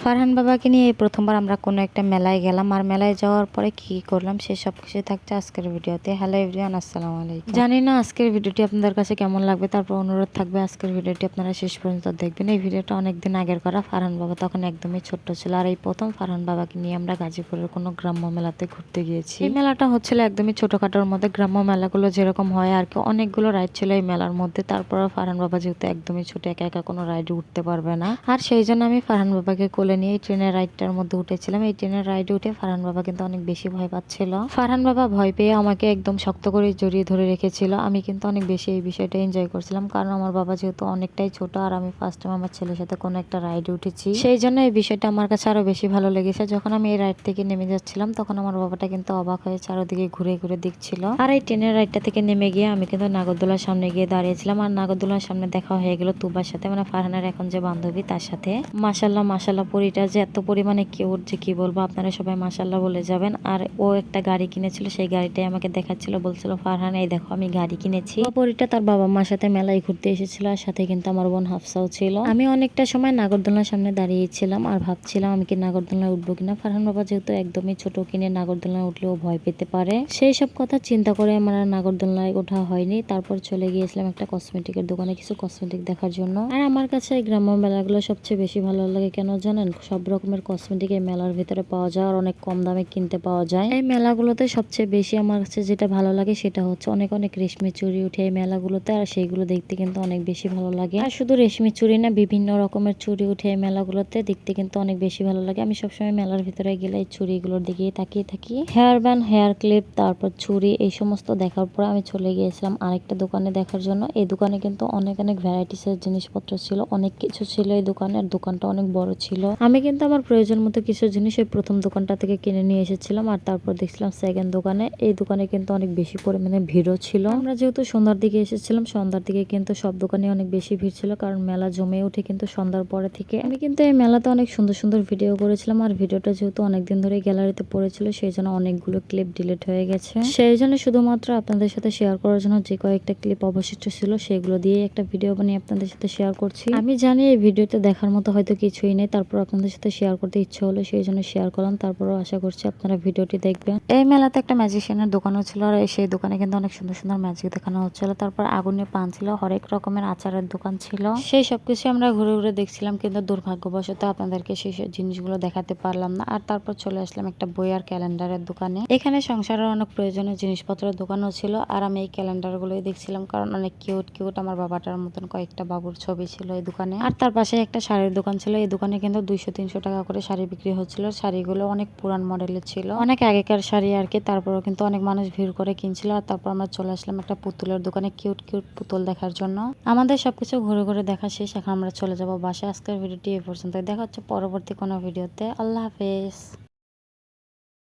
ফারহান বাবাকে নিয়ে এই প্রথমবার আমরা কোনো একটা মেলায় গেলাম। আর মেলায় যাওয়ার পরে কি করলাম সে সব কিছু থাকছে আজকের ভিডিওতে। হ্যালো এভরিওয়ান, আসসালামু আলাইকুম। জানি না আজকের ভিডিওটি আপনাদের কাছে কেমন লাগবে, তারপর অনুরোধ থাকবে আজকের ভিডিওটি আপনারা শেষ পর্যন্ত দেখবেন। এই ভিডিওটা অনেকদিন আগের করা। ফারহান বাবা তখন একদমই ছোট্ট ছিল, আর এই প্রথম ফারহান বাবাকে নিয়ে আমরা গাজীপুরের কোনো গ্রাম্য মেলাতে ঘুরতে গিয়েছি। এই মেলাটা হচ্ছিল একদমই ছোটখাটোর মধ্যে, গ্রাম্য মেলাগুলো যেরকম হয় আর কি। অনেকগুলো রাইড ছিল এই মেলার মধ্যে। তারপর ফারহান বাবা যেহেতু একদমই ছোট, একা একা কোনো রাইডে উঠতে পারবে না, আর সেই জন্য আমি ফারহান বাবাকে কোলে নিয়ে এই ট্রেনের রাইডটার মধ্যে উঠেছিলাম। এই ট্রেনের রাইডে উঠে ফারহান বাবা কিন্তু অনেক বেশি ভয় পাচ্ছিল। ফারহান বাবা ভয় পেয়ে আমাকে একদম শক্ত করে জড়িয়ে ধরে রেখেছিল। আমি কিন্তু অনেক বেশি এই বিষয়টা এনজয় করছিলাম, কারণ আমার বাবা যেহেতু অনেকটাই ছোট আর আমি ফার্স্ট টাইম আমার ছেলের সাথে কোনো একটা রাইডে উঠেছি, সেই জন্য এই বিষয়টা আমার কাছে আরো বেশি ভালো লেগেছে। যখন আমি এই রাইড থেকে নেমে যাচ্ছিলাম তখন আমার বাবাটা কিন্তু অবাক হয়ে চারদিকে ঘুরে ঘুরে দেখছিল। আর এই ট্রেনের রাইডটা থেকে নেমে গিয়ে আমি কিন্তু নাগরদোলার সামনে গিয়ে দাঁড়িয়েছিলাম। আর নাগরদোলার সামনে দেখা হয়ে গেল তুবার সাথে, মানে ফারহানের এখন যে বান্ধবী তার সাথে। মাশাল্লাহ মাশাল্লাহ, পরীটা যে এত পরিমাণে কিউট যে কি বলবো, আপনারা সবাই মাশাল্লাহ বলে যাবেন। আর ও একটা গাড়ি কিনেছিল, সেই গাড়িটাই আমাকে দেখাচ্ছিল, বলছিল ফারহান এই দেখো আমি গাড়ি কিনেছি। পরীটা তার বাবা মার সাথে মেলায় ঘুরতে এসেছিল, আর সাথে কিন্তু আমার বোন হাফসাও ছিল। আমি অনেকটা সময় নাগরদোলনার সামনে দাঁড়িয়েছিলাম আর ভাবছিলাম আমি কি নাগরদোলনায় উঠবো কিনা। ফারহান বাবা যেহেতু একদমই ছোট, কিনে নাগরদোলনায় উঠলেও ভয় পেতে পারে, সেই সব কথা চিন্তা করে আমার নাগরদোলনায় ওঠা হয়নি। তারপর চলে গিয়েছিলাম একটা কসমেটিকের দোকানে কিছু কসমেটিক দেখার জন্য। আর আমার কাছে এই গ্রাম্য মেলাগুলো সবচেয়ে বেশি ভালো লাগে, কেন জানেন? সব রকমের কসমেটিক এই মেলার ভিতরে পাওয়া যায়, আর অনেক কম দামে কিনতে পাওয়া যায়। এই মেলাগুলোতে সবচেয়ে বেশি আমার কাছে যেটা ভালো লাগে সেটা হচ্ছে অনেক অনেক রেশমি চুড়ি উঠে এই মেলাগুলোতে, আর সেইগুলো দেখতে কিন্তু অনেক বেশি ভালো লাগে। আর শুধু রেশমি চুড়ি না, বিভিন্ন রকমের চুড়ি উঠে এই মেলাগুলোতে দেখতে কিন্তু অনেক বেশি ভালো লাগে। আমি সবসময় মেলার ভিতরে গেলে এই চুড়িগুলোর দিকেই তাকিয়ে থাকি। হেয়ার ব্যান্ড, হেয়ার ক্লিপ, তারপর চুড়ি, এই সমস্ত দেখার পর আমি চলে গিয়েছিলাম আরেকটা দোকানে দেখার জন্য। এই দোকানে কিন্তু অনেক অনেক ভ্যারাইটিসের জিনিসপত্র ছিল, অনেক কিছু ছিল এই দোকানে, আর দোকানটা অনেক বড় ছিল। আমি কিন্তু আমার প্রয়োজন মতো কিছু জিনিস এই প্রথম দোকানটা থেকে কিনে নিয়ে এসেছিলাম, আর তারপর দেখছিলাম সেকেন্ড দোকানে। এই দোকানে কিন্তু অনেক বেশি পরিমাণে ভিড়ও ছিল। আমরা যেহেতু সন্ধ্যার দিকে এসেছিলাম, সন্ধ্যার দিকে কিন্তু সব দোকানে অনেক বেশি ভিড় ছিল, কারণ মেলা জমে উঠে কিন্তু সন্ধ্যার পরে থেকে। আমি কিন্তু এই মেলাতে অনেক সুন্দর সুন্দর ভিডিও করেছিলাম, আর ভিডিওটা যেহেতু অনেকদিন ধরে গ্যালারিতে পড়েছিল সেই জন্য অনেকগুলো ক্লিপ ডিলিট হয়ে গেছে। সেই জন্য শুধুমাত্র আপনাদের সাথে শেয়ার করার জন্য যে কয়েকটা ক্লিপ অবশিষ্ট ছিল সেগুলো দিয়ে একটা ভিডিও বানিয়ে আপনাদের সাথে শেয়ার করছি। আমি জানি এই ভিডিওতে দেখার মতো হয়তো কিছুই নেই, তারপর আপনাদের সাথে শেয়ার করতে ইচ্ছে হলো সেই জন্য শেয়ার করলাম। তারপরও আশা করছি আপনারা ভিডিওটি দেখবেন। এই মেলাতে একটা ম্যাজিশিয়ানের দোকানও ছিল, আর সেই দোকানে কিন্তু অনেক সুন্দর সুন্দর ম্যাজিক দেখানো হচ্ছিল। তারপর আগুনের পান ছিল, হরেক রকমের আচারের দোকান ছিল। সেই সবকিছু আমরা ঘুরে ঘুরে দেখছিলাম, কিন্তু দুর্ভাগ্যবশত আপনাদেরকে সেই জিনিসগুলো দেখাতে পারলাম না। আর তারপর চলে আসলাম একটা বই আর ক্যালেন্ডারের দোকানে। এখানে সংসারের অনেক প্রয়োজনীয় জিনিসপত্রের দোকানও ছিল, আর আমি এই ক্যালেন্ডারগুলোই দেখছিলাম, কারণ অনেক কিউট কিউট আমার বাবাটার মতন কয়েকটা বাবুর ছবি ছিল এই দোকানে। আর তার পাশে একটা শাড়ির দোকান ছিল। এই দোকানে কিন্তু 200-300 টাকা করে শাড়ি বিক্রি হচ্ছিল। শাড়িগুলো অনেক পুরান মডেলের ছিল, অনেক আগেকার শাড়ি আর কি। তারপরও কিন্তু অনেক মানুষ ভিড় করে কিনছিল। আর তারপর আমরা চলে আসলাম একটা পুতুলের দোকানে, কিউট কিউট পুতুল দেখার জন্য। আমাদের সবকিছু ঘুরে ঘুরে দেখা শেষ, এখন আমরা চলে যাব বাসায়। আজকের ভিডিওটি এই পর্যন্ত, দেখা হচ্ছে পরবর্তী কোনো ভিডিওতে। আল্লাহ হাফেজ।